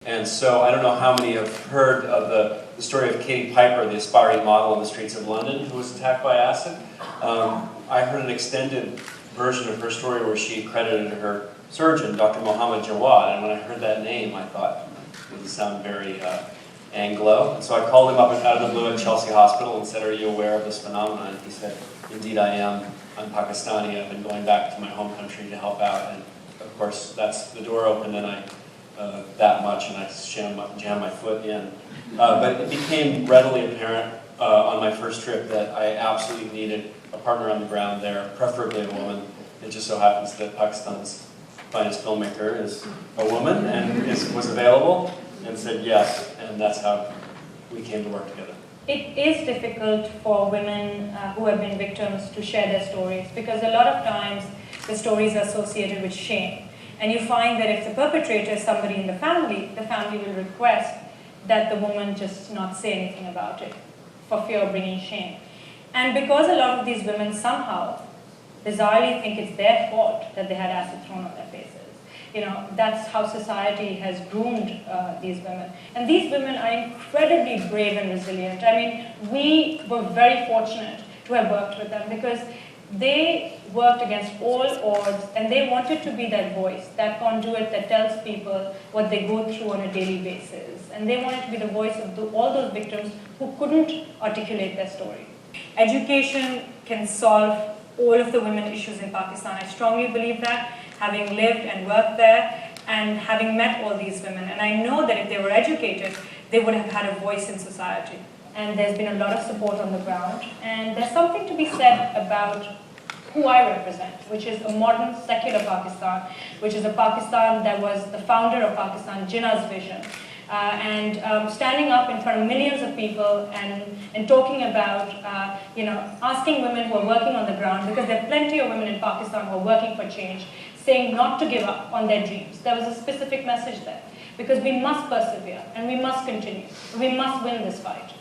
And so I don't know how many have heard of the story of Katie Piper, the aspiring model on the streets of London who was attacked by acid. I heard an extended version of her story where she credited her surgeon, Dr. Mohammed Jawad, and when I heard that name I thought, it doesn't sound very Anglo. And so I called him up out of the blue at Chelsea Hospital and said, "Are you aware of this phenomenon?" And he said, "Indeed I am. I'm Pakistani. I've been going back to my home country to help out." And of course, that's the door opened and I that much, and I jammed my foot in. But it became readily apparent on my first trip that I absolutely needed a partner on the ground there, preferably a woman. It just so happens that Pakistan's finest filmmaker is a woman and was available and said yes, and that's how we came to work together. It is difficult for women who have been victims to share their stories because a lot of times the stories are associated with shame. And you find that if the perpetrator is somebody in the family will request that the woman just not say anything about it for fear of bringing shame. And because a lot of these women somehow bizarrely think it's their fault that they had acid thrown on their faces. You know, that's how society has groomed these women. And these women are incredibly brave and resilient. I mean, we were very fortunate to have worked with them because they worked against all odds and they wanted to be that voice, that conduit that tells people what they go through on a daily basis. And they wanted to be the voice of all those victims who couldn't articulate their story. Education can solve all of the women issues in Pakistan. I strongly believe that, having lived and worked there and having met all these women. And I know that if they were educated, they would have had a voice in society. And there's been a lot of support on the ground. And there's something to be said about who I represent, which is a modern secular Pakistan, which is a Pakistan that was the founder of Pakistan, Jinnah's vision. Standing up in front of millions of people and talking about, asking women who are working on the ground, because there are plenty of women in Pakistan who are working for change, saying not to give up on their dreams. There was a specific message there, because we must persevere and we must continue. We must win this fight.